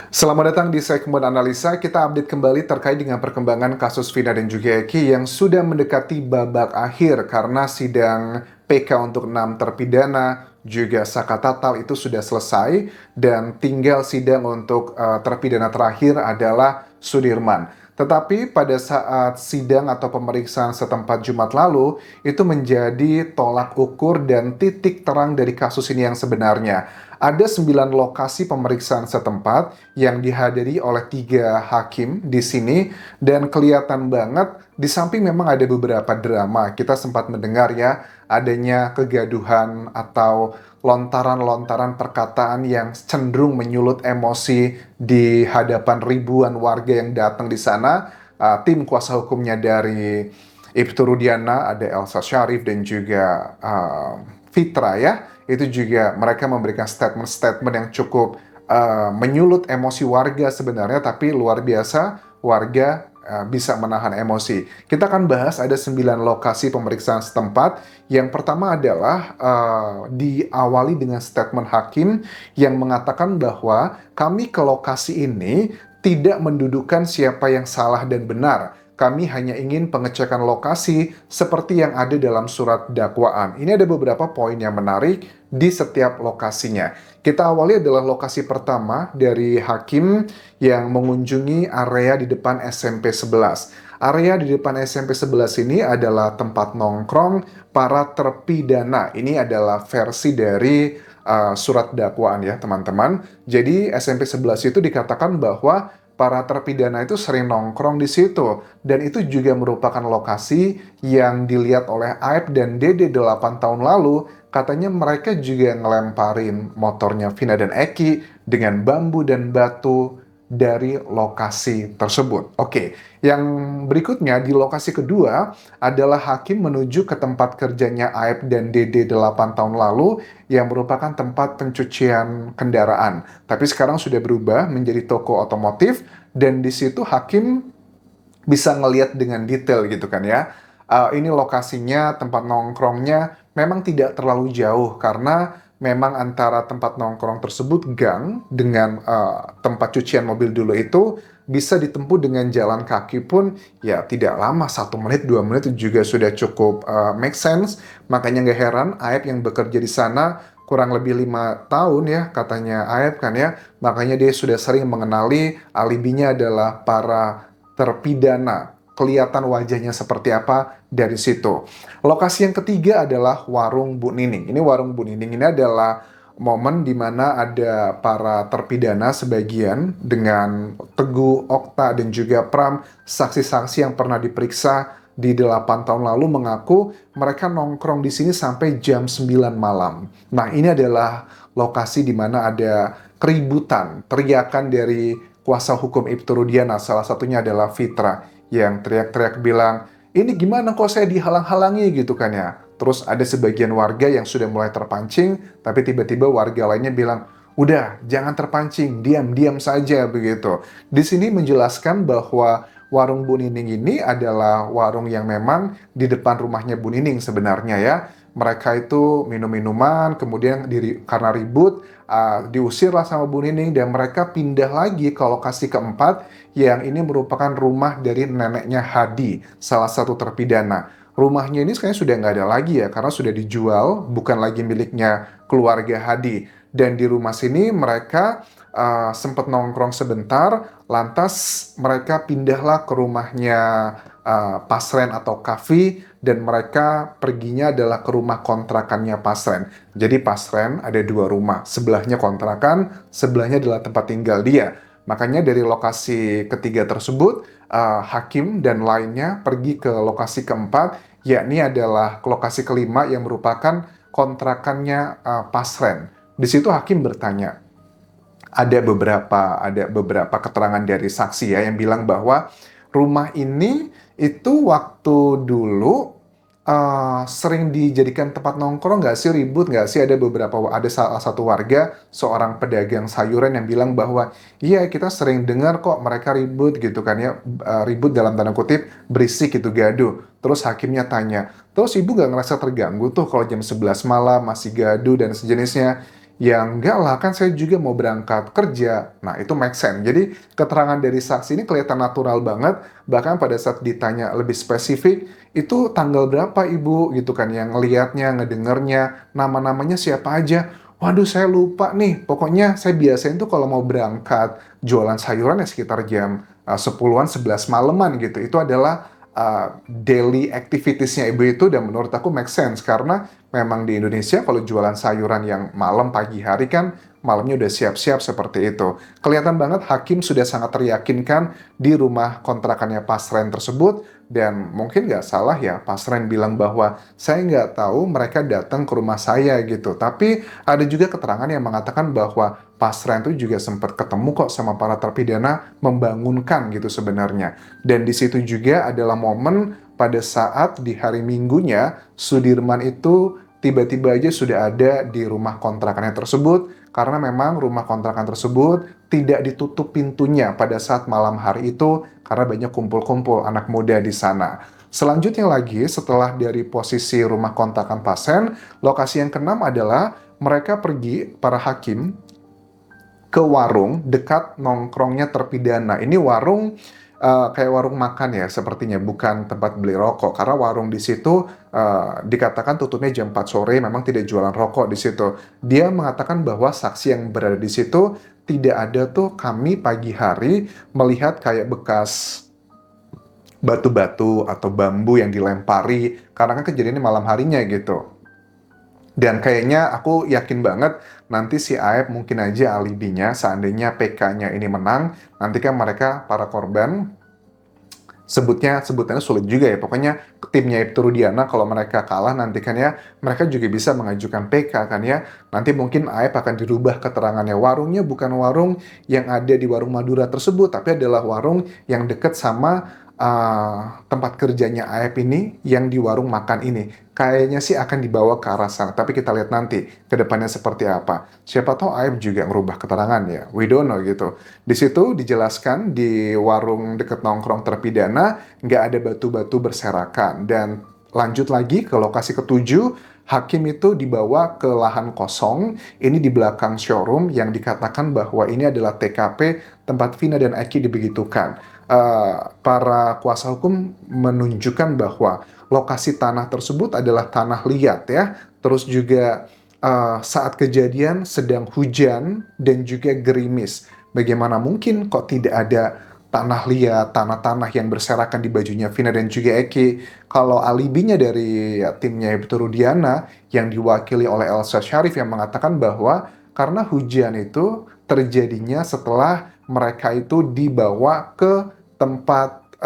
Selamat datang di segmen analisa. Kita update kembali terkait dengan perkembangan kasus Vina dan juga Eki yang sudah mendekati babak akhir karena sidang PK untuk 6 terpidana juga Saka Tatal itu sudah selesai dan tinggal sidang untuk terpidana terakhir adalah Sudirman. Tetapi pada saat sidang atau pemeriksaan setempat Jumat lalu, itu menjadi tolak ukur dan titik terang dari kasus ini yang sebenarnya. Ada 9 lokasi pemeriksaan setempat yang dihadiri oleh 3 hakim di sini dan kelihatan banget di samping memang ada beberapa drama. Kita sempat mendengar ya adanya kegaduhan atau lontaran-lontaran perkataan yang cenderung menyulut emosi di hadapan ribuan warga yang datang di sana. Tim kuasa hukumnya dari Ibtu Rudiana, ada Elsa Syarif dan juga Fitra ya, itu juga mereka memberikan statement-statement yang cukup menyulut emosi warga sebenarnya, tapi luar biasa warga bisa menahan emosi. Kita akan bahas ada 9 lokasi pemeriksaan setempat. Yang pertama adalah diawali dengan statement hakim yang mengatakan bahwa kami ke lokasi ini tidak mendudukan siapa yang salah dan benar. Kami hanya ingin pengecekan lokasi seperti yang ada dalam surat dakwaan. Ini ada beberapa poin yang menarik di setiap lokasinya. Kita awali adalah lokasi pertama dari hakim yang mengunjungi area di depan SMP 11. Area di depan SMP 11 ini adalah tempat nongkrong para terpidana. Ini adalah versi dari surat dakwaan ya teman-teman. Jadi SMP 11 itu dikatakan bahwa para terpidana itu sering nongkrong di situ. Dan itu juga merupakan lokasi yang dilihat oleh Aib dan Dede 8 tahun lalu. Katanya mereka juga ngelemparin motornya Vina dan Eki dengan bambu dan batu dari lokasi tersebut. Oke, yang berikutnya di lokasi kedua adalah hakim menuju ke tempat kerjanya Aib dan Dede 8 tahun lalu yang merupakan tempat pencucian kendaraan. Tapi sekarang sudah berubah menjadi toko otomotif dan di situ hakim bisa ngelihat dengan detail gitu kan ya. Ini lokasinya, tempat nongkrongnya memang tidak terlalu jauh karena memang antara tempat nongkrong tersebut gang dengan tempat cucian mobil dulu itu bisa ditempuh dengan jalan kaki pun ya tidak lama, 1 menit 2 menit juga sudah cukup make sense. Makanya nggak heran Aib yang bekerja di sana kurang lebih 5 tahun ya katanya Aib kan ya, makanya dia sudah sering mengenali, alibinya adalah para terpidana, kelihatan wajahnya seperti apa dari situ. Lokasi yang ketiga adalah warung Bu Nining. Ini warung Bu Nining ini adalah momen di mana ada para terpidana sebagian dengan Teguh, Okta, dan juga Pram, saksi-saksi yang pernah diperiksa di 8 tahun lalu mengaku mereka nongkrong di sini sampai jam 9 malam. Nah, ini adalah lokasi di mana ada keributan, teriakan dari kuasa hukum Ibtu Rudiana, salah satunya adalah Fitra, yang teriak-teriak bilang, ini gimana kok saya dihalang-halangi gitu kan ya. Terus ada sebagian warga yang sudah mulai terpancing, tapi tiba-tiba warga lainnya bilang, udah jangan terpancing, diam-diam saja begitu. Di sini menjelaskan bahwa warung Bu Nining ini adalah warung yang memang di depan rumahnya Bu Nining sebenarnya ya. Mereka itu minum minuman, kemudian karena ribut, diusirlah sama Bu Nining dan mereka pindah lagi ke lokasi keempat yang ini merupakan rumah dari neneknya Hadi, salah satu terpidana. Rumahnya ini sekarang sudah nggak ada lagi ya, karena sudah dijual, bukan lagi miliknya keluarga Hadi. Dan di rumah sini mereka sempat nongkrong sebentar, lantas mereka pindahlah ke rumahnya Pasren atau Kavi, dan mereka perginya adalah ke rumah kontrakannya Pasren. Jadi Pasren ada 2 rumah, sebelahnya kontrakan, sebelahnya adalah tempat tinggal dia. Makanya dari lokasi ketiga tersebut, hakim dan lainnya pergi ke lokasi keempat, yakni adalah lokasi kelima yang merupakan kontrakannya Pasren. Di situ hakim bertanya, ada beberapa keterangan dari saksi ya yang bilang bahwa rumah ini itu waktu dulu sering dijadikan tempat nongkrong nggak sih, ribut nggak sih? Ada salah satu warga, seorang pedagang sayuran yang bilang bahwa iya kita sering dengar kok mereka ribut gitu kan ya, ribut dalam tanda kutip berisik gitu, gaduh. Terus hakimnya tanya, terus ibu nggak ngerasa terganggu tuh kalau jam 11 malam masih gaduh dan sejenisnya? Ya enggak lah, kan saya juga mau berangkat kerja. Nah, itu make sense. Jadi, keterangan dari saksi ini kelihatan natural banget. Bahkan pada saat ditanya lebih spesifik, itu tanggal berapa ibu gitu kan, yang ngelihatnya, ngedengernya, nama-namanya siapa aja. Waduh, saya lupa nih. Pokoknya saya biasain tuh kalau mau berangkat jualan sayuran ya sekitar jam 10-an, 11 malaman gitu. Itu adalah daily activitiesnya ibu itu, dan menurut aku make sense karena memang di Indonesia kalau jualan sayuran yang malam pagi hari kan malamnya udah siap-siap seperti itu. Kelihatan banget hakim sudah sangat teryakinkan di rumah kontrakannya Pasren tersebut, dan mungkin nggak salah ya Pasren bilang bahwa saya nggak tahu mereka datang ke rumah saya gitu. Tapi ada juga keterangan yang mengatakan bahwa Pasren itu juga sempat ketemu kok sama para terpidana, membangunkan gitu sebenarnya. Dan di situ juga adalah momen pada saat di hari Minggunya Sudirman itu tiba-tiba aja sudah ada di rumah kontrakannya tersebut, karena memang rumah kontrakan tersebut tidak ditutup pintunya pada saat malam hari itu karena banyak kumpul-kumpul anak muda di sana. Selanjutnya lagi, setelah dari posisi rumah kontrakan pasien, lokasi yang keenam adalah mereka pergi, para hakim, ke warung dekat nongkrongnya terpidana. Ini warung kayak warung makan ya sepertinya, bukan tempat beli rokok. Karena warung di situ dikatakan tutupnya jam 4 sore, memang tidak jualan rokok di situ. Dia mengatakan bahwa saksi yang berada di situ tidak ada tuh kami pagi hari melihat kayak bekas batu-batu atau bambu yang dilempari, karena kan kejadiannya malam harinya gitu. Dan kayaknya aku yakin banget nanti si Aep mungkin aja alibinya seandainya PK-nya ini menang, nanti kan mereka para korban sebutannya sulit juga ya. Pokoknya timnya Ibtu Rudiana kalau mereka kalah nanti kan ya, mereka juga bisa mengajukan PK kan ya. Nanti mungkin Aep akan dirubah keterangannya. Warungnya bukan warung yang ada di warung Madura tersebut, tapi adalah warung yang dekat sama tempat kerjanya Aep ini yang di warung makan ini. Kayaknya sih akan dibawa ke arah sana, tapi kita lihat nanti ke depannya seperti apa. Siapa tahu Aep juga merubah keterangan ya, we don't know gitu. Di situ dijelaskan di warung deket nongkrong terpidana nggak ada batu-batu berserakan. Dan lanjut lagi ke lokasi ketujuh, hakim itu dibawa ke lahan kosong, ini di belakang showroom yang dikatakan bahwa ini adalah TKP tempat Vina dan Eki dibegitukan. Para kuasa hukum menunjukkan bahwa lokasi tanah tersebut adalah tanah liat ya. Terus juga saat kejadian sedang hujan dan juga gerimis. Bagaimana mungkin kok tidak ada tanah liat, tanah-tanah yang berserakan di bajunya Vina dan juga Eki? Kalau alibinya dari timnya Ibtu Rudiana yang diwakili oleh Elsa Syarif yang mengatakan bahwa karena hujan itu terjadinya setelah mereka itu dibawa ke tempat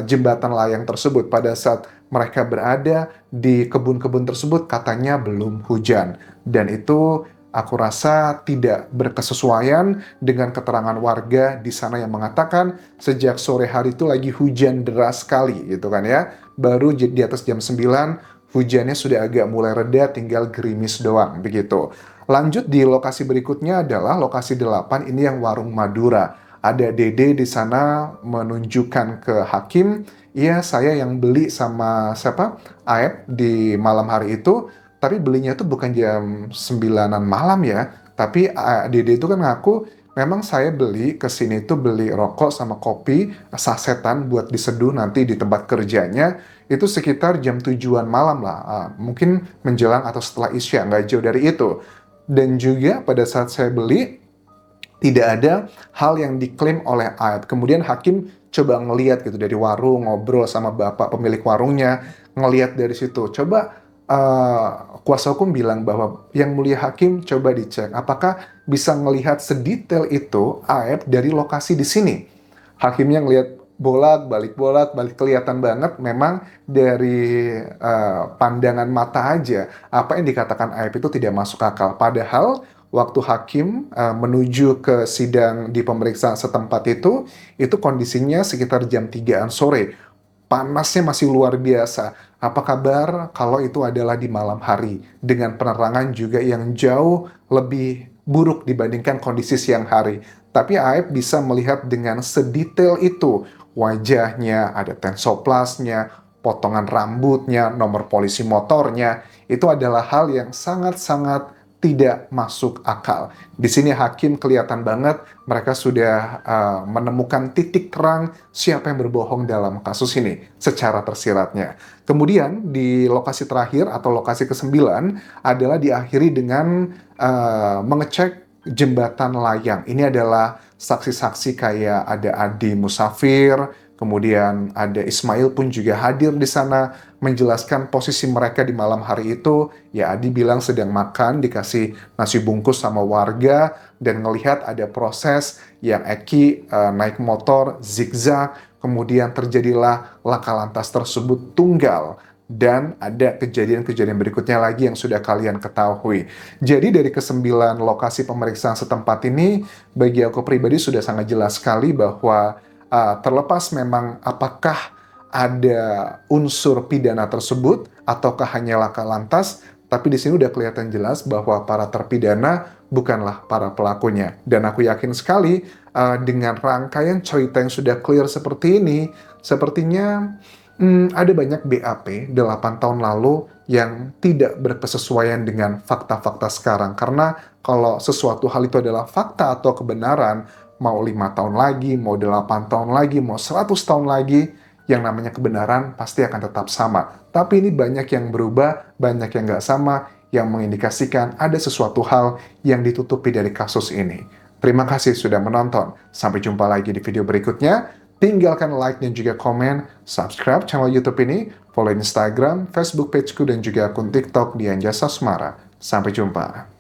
jembatan layang tersebut. Pada saat mereka berada di kebun-kebun tersebut katanya belum hujan. Dan itu aku rasa tidak berkesesuaian dengan keterangan warga di sana yang mengatakan sejak sore hari itu lagi hujan deras sekali gitu kan ya. Baru di atas jam 9 hujannya sudah agak mulai reda, tinggal gerimis doang begitu. Lanjut di lokasi berikutnya adalah lokasi 8, ini yang warung Madura. Ada Dede di sana menunjukkan ke hakim, iya saya yang beli sama siapa? Aep di malam hari itu, tapi belinya tuh bukan jam 9-an malam ya. Tapi Dede itu kan ngaku memang saya beli ke sini tuh beli rokok sama kopi sasetan buat diseduh nanti di tempat kerjanya. Itu sekitar jam 7-an malam lah. Mungkin menjelang atau setelah Isya, nggak jauh dari itu. Dan juga pada saat saya beli tidak ada hal yang diklaim oleh Aep. Kemudian hakim coba ngeliat gitu dari warung, ngobrol sama bapak pemilik warungnya, ngeliat dari situ. Coba kuasa hukum bilang bahwa yang mulia hakim coba dicek apakah bisa ngelihat sedetail itu Aep dari lokasi di sini. Hakimnya ngelihat bolak balik kelihatan banget memang dari pandangan mata aja apa yang dikatakan Aep itu tidak masuk akal. Padahal waktu hakim menuju ke sidang di pemeriksaan setempat itu kondisinya sekitar jam 3-an sore. Panasnya masih luar biasa. Apa kabar kalau itu adalah di malam hari dengan penerangan juga yang jauh lebih buruk dibandingkan kondisi siang hari. Tapi Aep bisa melihat dengan sedetail itu. Wajahnya, ada tensoplasnya, potongan rambutnya, nomor polisi motornya. Itu adalah hal yang sangat-sangat tidak masuk akal. Di sini hakim kelihatan banget mereka sudah menemukan titik terang siapa yang berbohong dalam kasus ini secara tersiratnya. Kemudian di lokasi terakhir atau lokasi ke-9 adalah diakhiri dengan mengecek jembatan layang. Ini adalah saksi-saksi kayak ada Adi Musafir, kemudian ada Ismail pun juga hadir di sana menjelaskan posisi mereka di malam hari itu. Ya, Adi bilang sedang makan, dikasih nasi bungkus sama warga, dan ngelihat ada proses yang Eki naik motor zigzag, kemudian terjadilah laka lantas tersebut tunggal. Dan ada kejadian-kejadian berikutnya lagi yang sudah kalian ketahui. Jadi dari ke-9 lokasi pemeriksaan setempat ini, bagi aku pribadi sudah sangat jelas sekali bahwa terlepas memang apakah ada unsur pidana tersebut ataukah hanya laka lantas, tapi di sini udah kelihatan jelas bahwa para terpidana bukanlah para pelakunya. Dan aku yakin sekali dengan rangkaian cerita yang sudah clear seperti ini, sepertinya ada banyak BAP 8 tahun lalu yang tidak berkesesuaian dengan fakta-fakta sekarang. Karena kalau sesuatu hal itu adalah fakta atau kebenaran, mau 5 tahun lagi, mau 8 tahun lagi, mau 100 tahun lagi, yang namanya kebenaran pasti akan tetap sama. Tapi ini banyak yang berubah, banyak yang nggak sama, yang mengindikasikan ada sesuatu hal yang ditutupi dari kasus ini. Terima kasih sudah menonton. Sampai jumpa lagi di video berikutnya. Tinggalkan like dan juga komen, subscribe channel YouTube ini, follow Instagram, Facebook pageku, dan juga akun TikTok di Anjasa Semara. Sampai jumpa.